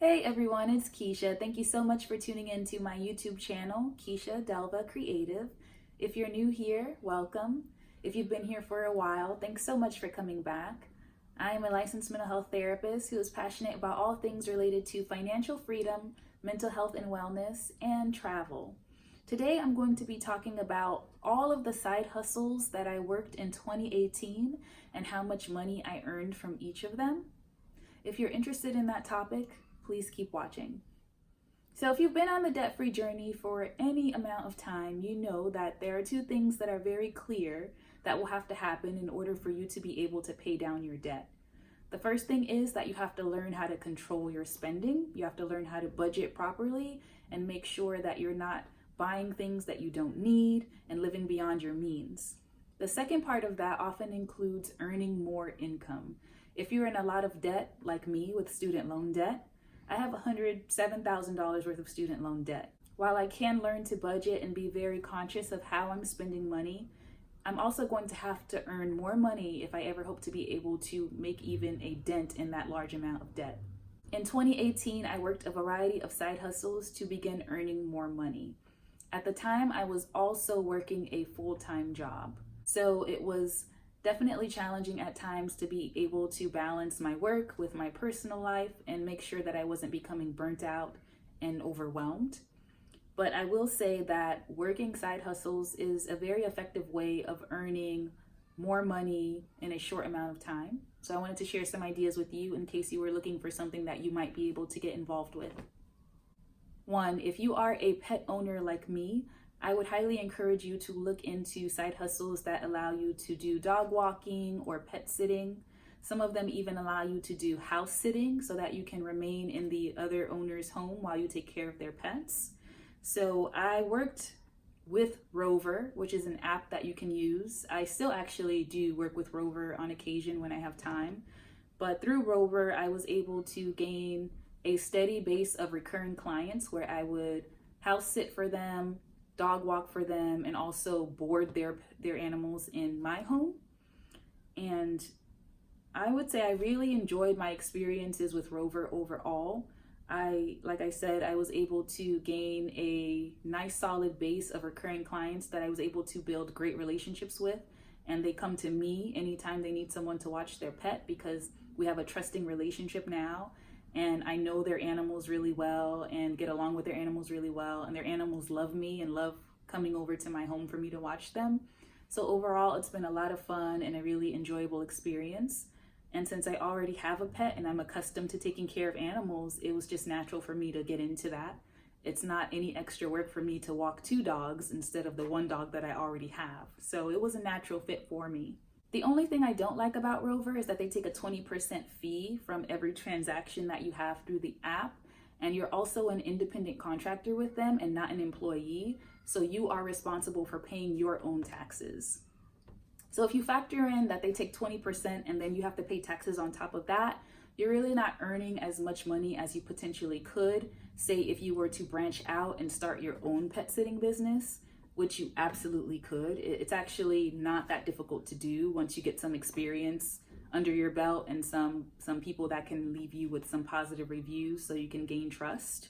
Hey everyone, it's Keisha. Thank you so much for tuning in to my YouTube channel, Keisha Delva Creative. If you're new here, welcome. If you've been here for a while, thanks so much for coming back. I am a licensed mental health therapist who is passionate about all things related to financial freedom, mental health and wellness, and travel. Today I'm going to be talking about all of the side hustles that I worked in 2018 and how much money I earned from each of them. If you're interested in that topic, please keep watching. So if you've been on the debt-free journey for any amount of time, you know that there are two things that are very clear that will have to happen in order for you to be able to pay down your debt. The first thing is that you have to learn how to control your spending. You have to learn how to budget properly and make sure that you're not buying things that you don't need and living beyond your means. The second part of that often includes earning more income. If you're in a lot of debt, like me with student loan debt, I have $107,000 worth of student loan debt. While I can learn to budget and be very conscious of how I'm spending money, I'm also going to have to earn more money if I ever hope to be able to make even a dent in that large amount of debt. In 2018, I worked a variety of side hustles to begin earning more money. At the time, I was also working a full-time job. So it was definitely challenging at times to be able to balance my work with my personal life and make sure that I wasn't becoming burnt out and overwhelmed. But I will say that working side hustles is a very effective way of earning more money in a short amount of time. So I wanted to share some ideas with you in case you were looking for something that you might be able to get involved with. One, if you are a pet owner like me, I would highly encourage you to look into side hustles that allow you to do dog walking or pet sitting. Some of them even allow you to do house sitting so that you can remain in the other owner's home while you take care of their pets. So I worked with Rover, which is an app that you can use. I still actually do work with Rover on occasion when I have time. But through Rover, I was able to gain a steady base of recurring clients where I would house sit for them, dog walk for them, and also board their animals in my home. And I would say I really enjoyed my experiences with Rover overall. Like I said, I was able to gain a nice solid base of recurring clients that I was able to build great relationships with. And they come to me anytime they need someone to watch their pet because we have a trusting relationship now. And I know their animals really well and get along with their animals really well. And their animals love me and love coming over to my home for me to watch them. So overall, it's been a lot of fun and a really enjoyable experience. And since I already have a pet and I'm accustomed to taking care of animals, it was just natural for me to get into that. It's not any extra work for me to walk two dogs instead of the one dog that I already have. So it was a natural fit for me. The only thing I don't like about Rover is that they take a 20% fee from every transaction that you have through the app. And you're also an independent contractor with them and not an employee. So you are responsible for paying your own taxes. So if you factor in that they take 20% and then you have to pay taxes on top of that, you're really not earning as much money as you potentially could. Say if you were to branch out and start your own pet sitting business, which you absolutely could. It's actually not that difficult to do once you get some experience under your belt and some people that can leave you with some positive reviews so you can gain trust.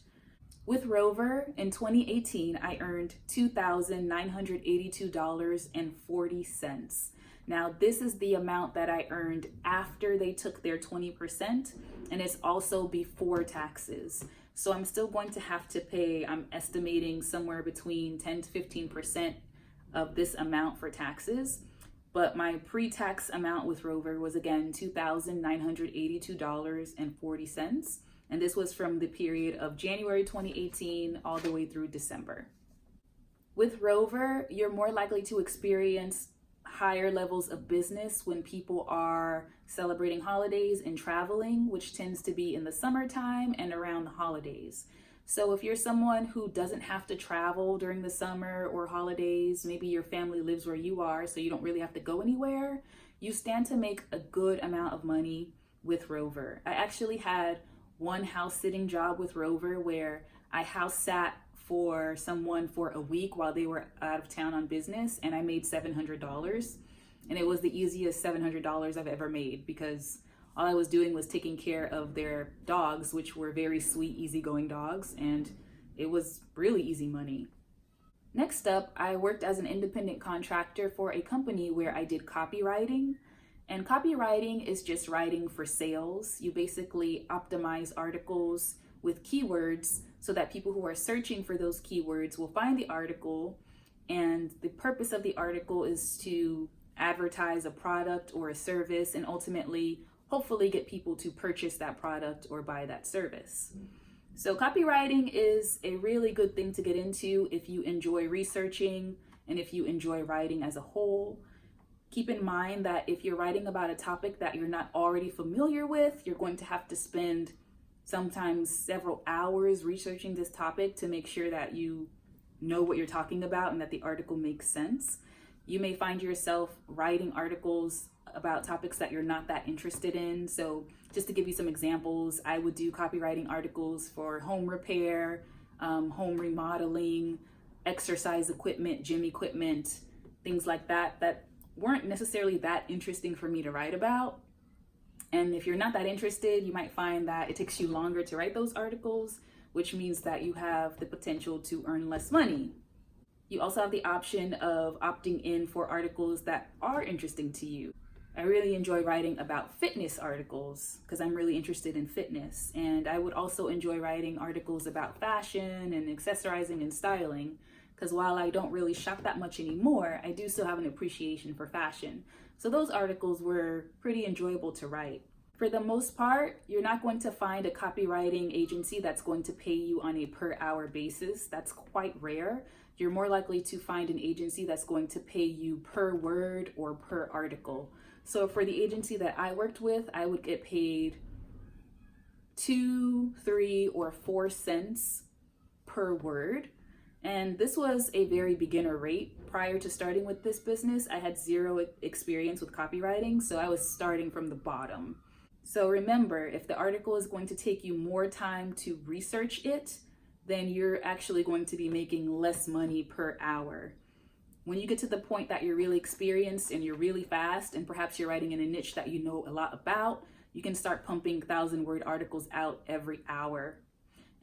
With Rover, in 2018, I earned $2,982.40. Now, this is the amount that I earned after they took their 20%, and it's also before taxes. So I'm still going to have to pay, I'm estimating somewhere between 10 to 15% of this amount for taxes. But my pre-tax amount with Rover was again $2,982.40. And this was from the period of January 2018 all the way through December. With Rover, you're more likely to experience higher levels of business when people are celebrating holidays and traveling, which tends to be in the summertime and around the holidays. So if you're someone who doesn't have to travel during the summer or holidays, maybe your family lives where you are, so you don't really have to go anywhere, you stand to make a good amount of money with Rover. I actually had one house sitting job with Rover where I house sat for someone for a week while they were out of town on business, and I made $700. And it was the easiest $700 I've ever made because all I was doing was taking care of their dogs, which were very sweet, easygoing dogs, and it was really easy money. Next up, I worked as an independent contractor for a company where I did copywriting. And copywriting is just writing for sales. You basically optimize articles with keywords so that people who are searching for those keywords will find the article. And the purpose of the article is to advertise a product or a service and ultimately, hopefully, get people to purchase that product or buy that service. So copywriting is a really good thing to get into if you enjoy researching and if you enjoy writing as a whole. Keep in mind that if you're writing about a topic that you're not already familiar with, you're going to have to spend sometimes several hours researching this topic to make sure that you know what you're talking about and that the article makes sense. You may find yourself writing articles about topics that you're not that interested in. So just to give you some examples, I would do copywriting articles for home repair, home remodeling, exercise equipment, gym equipment, things like that, that weren't necessarily that interesting for me to write about. And if you're not that interested, you might find that it takes you longer to write those articles, which means that you have the potential to earn less money. You also have the option of opting in for articles that are interesting to you. I really enjoy writing about fitness articles because I'm really interested in fitness. And I would also enjoy writing articles about fashion and accessorizing and styling because while I don't really shop that much anymore, I do still have an appreciation for fashion. So those articles were pretty enjoyable to write. For the most part, you're not going to find a copywriting agency that's going to pay you on a per hour basis. That's quite rare. You're more likely to find an agency that's going to pay you per word or per article. So for the agency that I worked with, I would get paid 2, 3, or 4 cents per word. And this was a very beginner rate. Prior to starting with this business, I had zero experience with copywriting, so I was starting from the bottom. So remember, if the article is going to take you more time to research it, then you're actually going to be making less money per hour. When you get to the point that you're really experienced and you're really fast, and perhaps you're writing in a niche that you know a lot about, you can start pumping 1,000-word articles out every hour.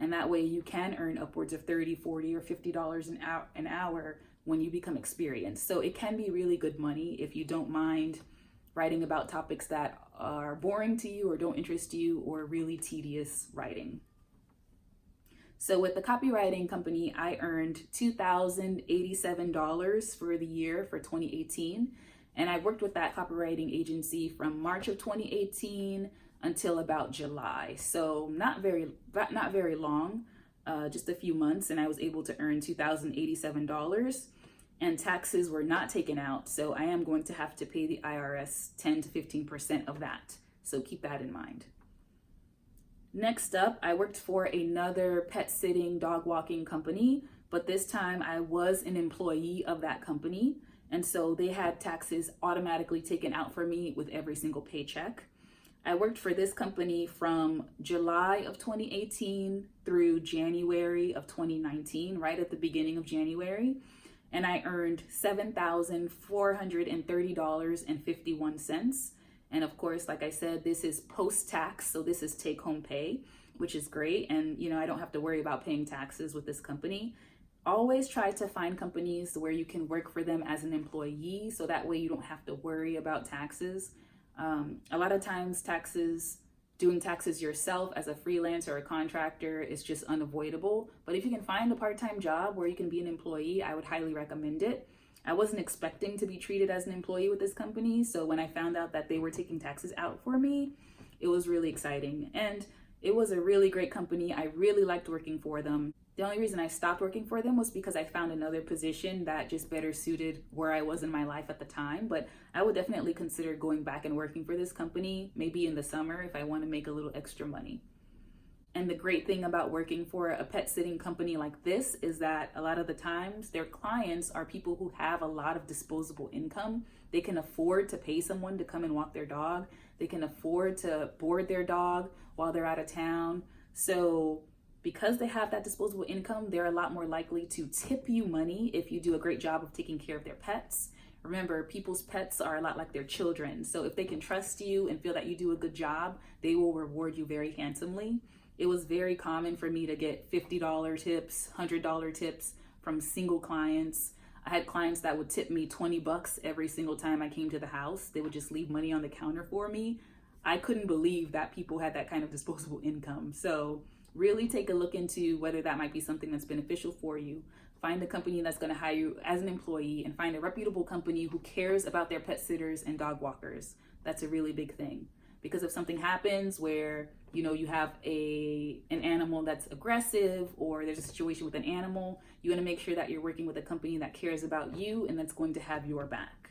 And that way you can earn upwards of $30, $40, or $50 an hour when you become experienced. So it can be really good money if you don't mind writing about topics that are boring to you or don't interest you or really tedious writing. So with the copywriting company, I earned $2,087 for the year for 2018. And I worked with that copywriting agency from March of 2018 until about July. So not very long, just a few months. And I was able to earn $2,087 and taxes were not taken out. So I am going to have to pay the IRS 10 to 15% of that. So keep that in mind. Next up, I worked for another pet sitting, dog walking company, but this time I was an employee of that company. And so they had taxes automatically taken out for me with every single paycheck. I worked for this company from July of 2018 through January of 2019, right at the beginning of January. And I earned $7,430.51. And of course, like I said, this is post-tax, so this is take-home pay, which is great. And, I don't have to worry about paying taxes with this company. Always try to find companies where you can work for them as an employee, so that way you don't have to worry about taxes. A lot of times doing taxes yourself as a freelancer or a contractor is just unavoidable. But if you can find a part-time job where you can be an employee, I would highly recommend it. I wasn't expecting to be treated as an employee with this company, so when I found out that they were taking taxes out for me, it was really exciting. And it was a really great company. I really liked working for them. The only reason I stopped working for them was because I found another position that just better suited where I was in my life at the time. But I would definitely consider going back and working for this company, maybe in the summer if I want to make a little extra money. And the great thing about working for a pet sitting company like this is that a lot of the times their clients are people who have a lot of disposable income. They can afford to pay someone to come and walk their dog. They can afford to board their dog while they're out of town. So because they have that disposable income, they're a lot more likely to tip you money if you do a great job of taking care of their pets. Remember, people's pets are a lot like their children. So if they can trust you and feel that you do a good job, they will reward you very handsomely. It was very common for me to get $50 tips, $100 tips from single clients. I had clients that would tip me 20 bucks every single time I came to the house. They would just leave money on the counter for me. I couldn't believe that people had that kind of disposable income. So really take a look into whether that might be something that's beneficial for you. Find a company that's going to hire you as an employee, and find a reputable company who cares about their pet sitters and dog walkers. That's a really big thing, because if something happens where you have an animal that's aggressive, or there's a situation with an animal, you want to make sure that you're working with a company that cares about you and that's going to have your back.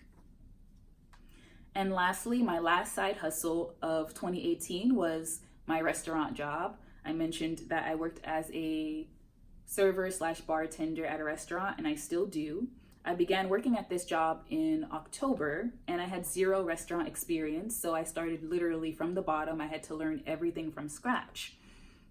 And lastly, my last side hustle of 2018 was my restaurant job. I mentioned that I worked as a server / bartender at a restaurant, and I still do. I began working at this job in October, and I had 0 restaurant experience, so I started literally from the bottom. I had to learn everything from scratch.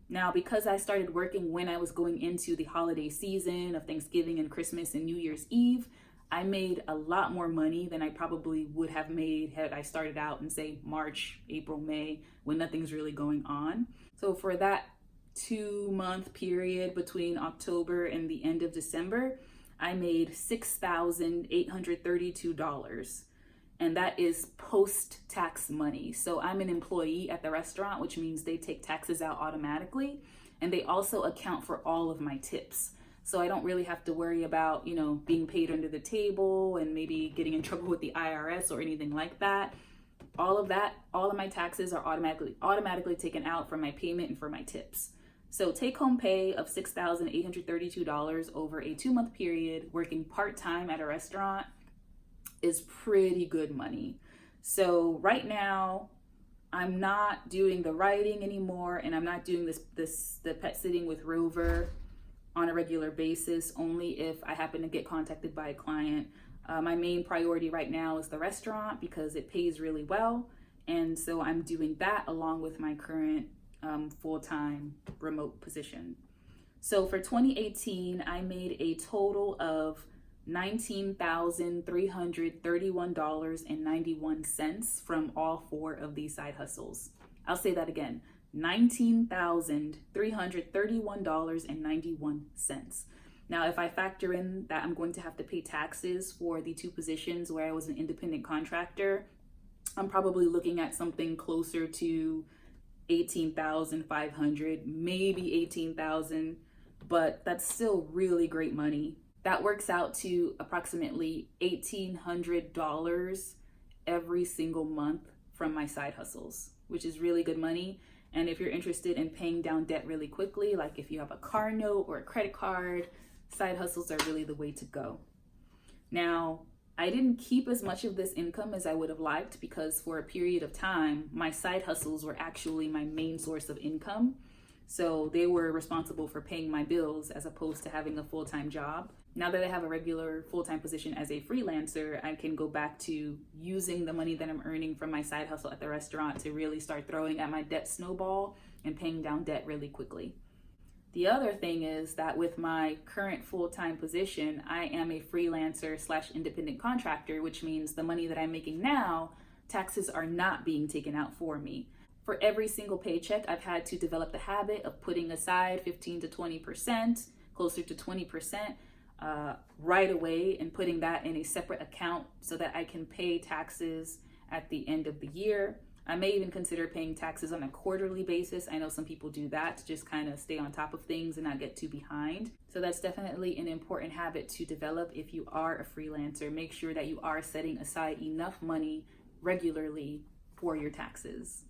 Now, because I started working when I was going into the holiday season of Thanksgiving and Christmas and New Year's Eve, I made a lot more money than I probably would have made had I started out in, say, March, April, May, when nothing's really going on. So for that 2-month period between October and the end of December, I made $6,832, and that is post-tax money. So I'm an employee at the restaurant, which means they take taxes out automatically, and they also account for all of my tips. So I don't really have to worry about, being paid under the table and maybe getting in trouble with the IRS or anything like that. All of my taxes are automatically taken out from my payment and for my tips. So take-home pay of $6,832 over a 2-month period working part-time at a restaurant is pretty good money. So right now, I'm not doing the writing anymore, and I'm not doing the pet sitting with Rover on a regular basis, only if I happen to get contacted by a client. My main priority right now is the restaurant because it pays really well, and so I'm doing that along with my current full-time remote position. So for 2018, I made a total of $19,331.91 from all 4 of these side hustles. I'll say that again, $19,331.91. Now, if I factor in that I'm going to have to pay taxes for the 2 positions where I was an independent contractor, I'm probably looking at something closer to $18,500, maybe $18,000, but that's still really great money. That works out to approximately $1,800 every single month from my side hustles, which is really good money. And if you're interested in paying down debt really quickly, like if you have a car note or a credit card, side hustles are really the way to go. Now, I didn't keep as much of this income as I would have liked, because for a period of time, my side hustles were actually my main source of income. So they were responsible for paying my bills as opposed to having a full-time job. Now that I have a regular full-time position as a freelancer, I can go back to using the money that I'm earning from my side hustle at the restaurant to really start throwing at my debt snowball and paying down debt really quickly. The other thing is that with my current full-time position, I am a freelancer / independent contractor, which means the money that I'm making now, taxes are not being taken out for me. For every single paycheck, I've had to develop the habit of putting aside 15 to 20%, closer to 20%, right away, and putting that in a separate account so that I can pay taxes at the end of the year. I may even consider paying taxes on a quarterly basis. I know some people do that to just kind of stay on top of things and not get too behind. So that's definitely an important habit to develop if you are a freelancer. Make sure that you are setting aside enough money regularly for your taxes.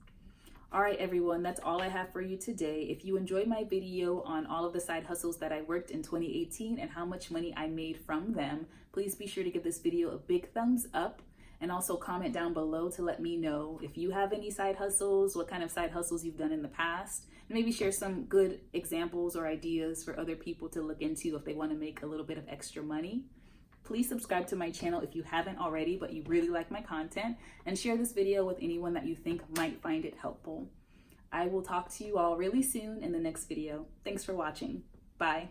All right, everyone, that's all I have for you today. If you enjoyed my video on all of the side hustles that I worked in 2018 and how much money I made from them, please be sure to give this video a big thumbs up. And also comment down below to let me know if you have any side hustles, what kind of side hustles you've done in the past, and maybe share some good examples or ideas for other people to look into if they want to make a little bit of extra money. Please subscribe to my channel if you haven't already, but you really like my content, and share this video with anyone that you think might find it helpful. I will talk to you all really soon in the next video. Thanks for watching. Bye.